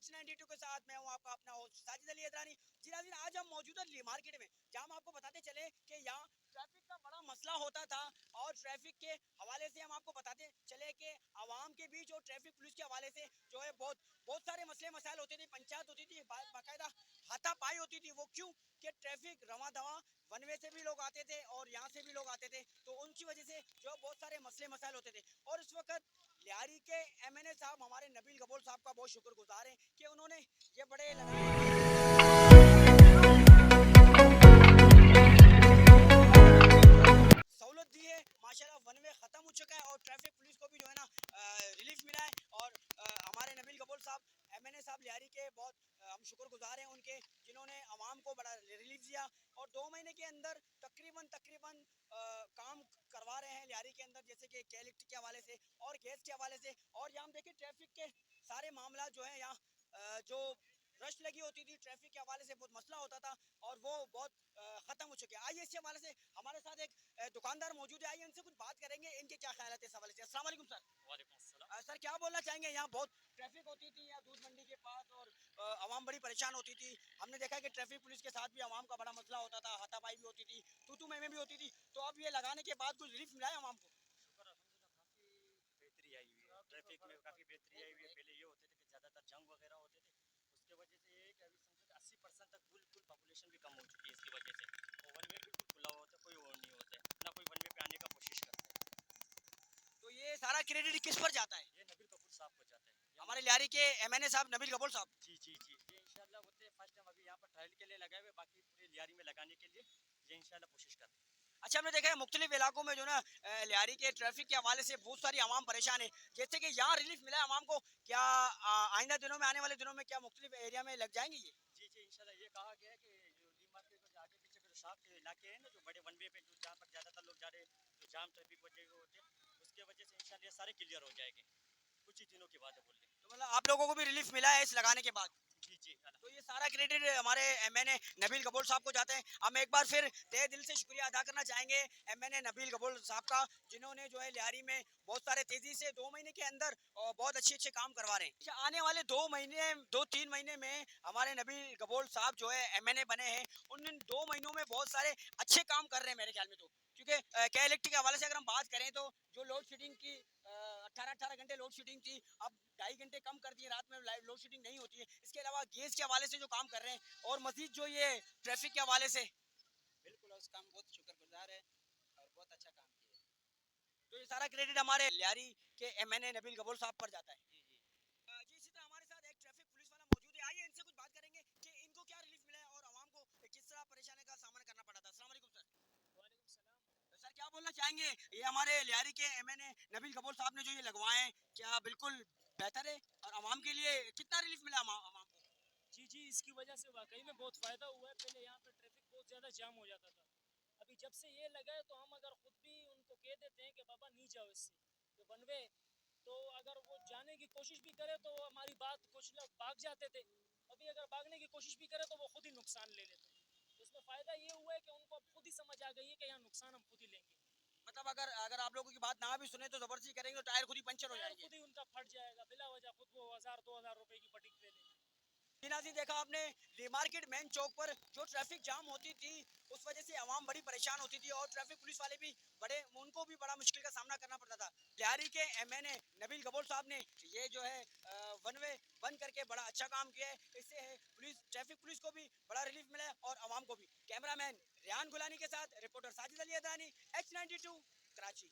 H92 के साथ मैं हूँ आपका अपना होस्ट साजिद अली अदरानी। जी नाज़रीन, आज हम मौजूद हैं मार्केट में, जहाँ हम आपको बताते चले कि यहाँ ट्रैफिक का बड़ा मसला होता था। और ट्रैफिक के हवाले से हम आपको बताते चले कि आवाम के बीच और ट्रैफिक पुलिस के हवाले से जो है बहुत बहुत सारे मसले मसाइल होते थे, पंचायत होती थी, बाकायदा हाथापाई होती थी। वो क्यों कि ट्रैफिक रवा दवा वन वे से भी लोग आते थे और यहाँ से भी लोग आते थे, तो उनकी वजह से जो बहुत सारे मसले मसाइल होते थे। और इस वक्त लियारी के एमएनए साहब हमारे नबील गबोल साहब का बहुत शुक्रगुजार है कि उन्होंने ये बड़े सहूलत दी है। माशाल्लाह वन वे खत्म हो चुका है और ट्रैफिक पुलिस को भी जो है ना रिलीफ मिला है। और हमारे नबील गबोल साहब एमएनए साहब लियारी के बहुत हम शुक्रगुजार हैं उनके, जिन्होंने आवाम को बड़ा रिलीफ दिया। और 2 महीने के अंदर तकरीबन तकरीबन काम करवा रहे हैं लियारी के अंदर, जैसे कि इलेक्ट्रिक के हवाले से और गैस के हवाले से। और यहाँ हम देखिए ट्रैफिक के सारे मामला जो है यहाँ जो रश लगी होती थी ट्रैफिक के हवाले से, बहुत मसला होता था और वो बहुत खत्म हो चुके हैं। आइए इसके हवाले से हमारे साथ एक दुकानदार मौजूद है, आइए इनसे कुछ बात करेंगे, इनके क्या ख्याल है इस हवाले से। अस्सलाम वालेकुम सर। वालेकुम अस्सलाम। सर क्या बोलना चाहेंगे, यहाँ बहुत ट्रैफिक होती थी यहाँ दूध मंडी के पास और आवाम बड़ी परेशान होती थी। हमने देखा कि ट्रैफिक पुलिस के साथ भी आवाम का बड़ा मसला होता था, हाथापाई भी होती थी, तू मैं भी होती थी। तो अब ये लगाने के बाद कुछ रिलीफ मिला है आवाम को? शुक्र अल्हम्दुलिल्लाह, काफ़ी बेहतरी आई हुई है ट्रैफिक में, काफ़ी बेहतरी आई हुई है। पहले ये होते थे कि ज़्यादातर जंग वगैरह होते थे, उसके वजह से ये है कि अभी समझो कि 80% तक बिल्कुल पॉपुलेशन भी कम हो चुकी है इसकी वजह से। और वन वे बिल्कुल खुला हुआ होता है, कोई और नहीं होता है, ना कोई वन वे पे आने का कोशिश करता है। तो ये सारा क्रेडिट किस पर जाता है? ये नबील कपूर साहब को जाता है। हमारे लियारी के एमएनए साहब नबील गबोल साहब। जी जी जी, ये इंशाल्लाह होते हैं फर्स्ट टाइम अभी यहाँ पर ट्रायल के लिए लगाए हुए, बाकी पूरे लियारी में लगाने के लिए ये इंशाल्लाह कोशिश करते हैं। अच्छा, हमने देखा है मुख्तलिफ इलाकों में जो ना लियारी के ट्रैफिक के हवाले से बहुत सारी आवाम परेशान है, जैसे कि यहाँ रिलीफ मिला है आवाम को। क्या आइंदा दिनों में, आने वाले दिनों में क्या मुख्तलिफ एरिया में लग जाएंगे ये? जी जी, इंशाल्लाह ये कहा गया है कि जो डी मार्केट के आगे पीछे के जो शार्प के इलाके हैं ना, जो बड़े वन वे पे जो जहाँ पर ज़्यादातर लोग जा रहे हैं, जो जाम ट्रैफिक वजह होते हैं, उसके वजह से इंशाल्लाह ये सारे क्लियर हो जाएंगे। कुछ ही दिनों की बात है बोल रहे। तो मतलब आप लोगों को भी रिलीफ मिला है इस लगाने के बाद? जी जी तो ये सारा क्रेडिट हमारे एमएनए नबील गबोल साहब को जाते हैं। हम एक बार फिर तहे दिल से शुक्रिया अदा करना चाहेंगे एमएनए नबील गबोल साहब का, जिन्होंने जो है लियारी में बहुत सारे तेजी से 2 महीने के अंदर बहुत अच्छे अच्छे काम करवा रहे हैं। अच्छा, आने वाले 2 महीने 2-3 महीने में हमारे नबील गबोल साहब जो है एमएनए बने हैं, उन 2 महीनों में बहुत सारे अच्छे काम कर रहे हैं मेरे ख्याल में। तो क्योंकि क्या इलेक्ट्रिक के हवाले से अगर हम बात करें तो जो लोड शेडिंग की 18-18 घंटे लोड शेडिंग थी, अब 2.5 घंटे कम कर दिए, रात में लोड शेडिंग नहीं होती है। इसके अलावा गैस के हवाले से जो काम कर रहे हैं और मजीद जो ये ट्रैफिक के हवाले से, बिल्कुल उसका हम बहुत शुक्रगुजार है और बहुत अच्छा काम किया है। तो ये सारा क्रेडिट हमारे लियारी के एमएनए नबील गबोल साहब पर जाता है। जी जी। जी, इसी तरह हमारे साथ एक ट्रैफिक पुलिस वाला मौजूद है, आइए इनसे कुछ बात करेंगे कि इनको क्या रिलीफ मिला है और आवाम को किस तरह परेशानी का सामना करना पड़ा था। अस्सलाम वालेकुम सर। वालेकुम सलाम। सर क्या बोलना चाहेंगे, ये हमारे लियारी के एमएनए नबील गबोल साहब ने जो ये लगवाए हैं, क्या बिल्कुल बेहतर है और आवाम के लिए कितना रिलीफ मिला आवाम को? जी जी, इसकी वजह से वाकई में बहुत फ़ायदा हुआ है। पहले यहाँ पर ट्रैफिक बहुत ज़्यादा जाम हो जाता था, अभी जब से ये लगा है तो हम अगर ख़ुद भी उनको कह देते हैं कि बाबा नहीं जाओ इससे, तो वन वे, तो अगर वो जाने की कोशिश भी करे तो हमारी बात, कुछ लोग भाग जाते थे, अभी अगर भागने की कोशिश भी करे तो वो खुद ही नुकसान ले लेते हैं। तो इसमें फ़ायदा ये हुआ है कि उनको अब खुद ही समझ आ गई है कि यहाँ नुकसान हम खुद ही लेंगे। मतलब अगर अगर आप लोगों की बात ना भी सुने तो जबरदस्ती करेंगे तो टायर खुद ही पंचर हो टायर जाएंगे। खुद ही उनका फट जाएगा, बिला वजह खुद वो 1000-2000 रुपए की पटिंग ले लेंगे। नाज़रीन, देखा आपने मार्केट मेन चौक पर जो ट्रैफिक जाम होती थी, उस वजह से आवाम बड़ी परेशान होती थी और ट्रैफिक पुलिस वाले भी बड़े, उनको भी बड़ा मुश्किल का सामना करना पड़ता था। लियारी के एमएनए नबील गबोल साहब ने ये जो है वन वे बंद करके बड़ा अच्छा काम किया है। इससे है पुलिस, ट्रैफिक पुलिस को भी बड़ा रिलीफ मिला है और आवाम को भी। कैमरामैन रियान गुलानी के साथ रिपोर्टर साजिद अली अदानी, H92 कराची।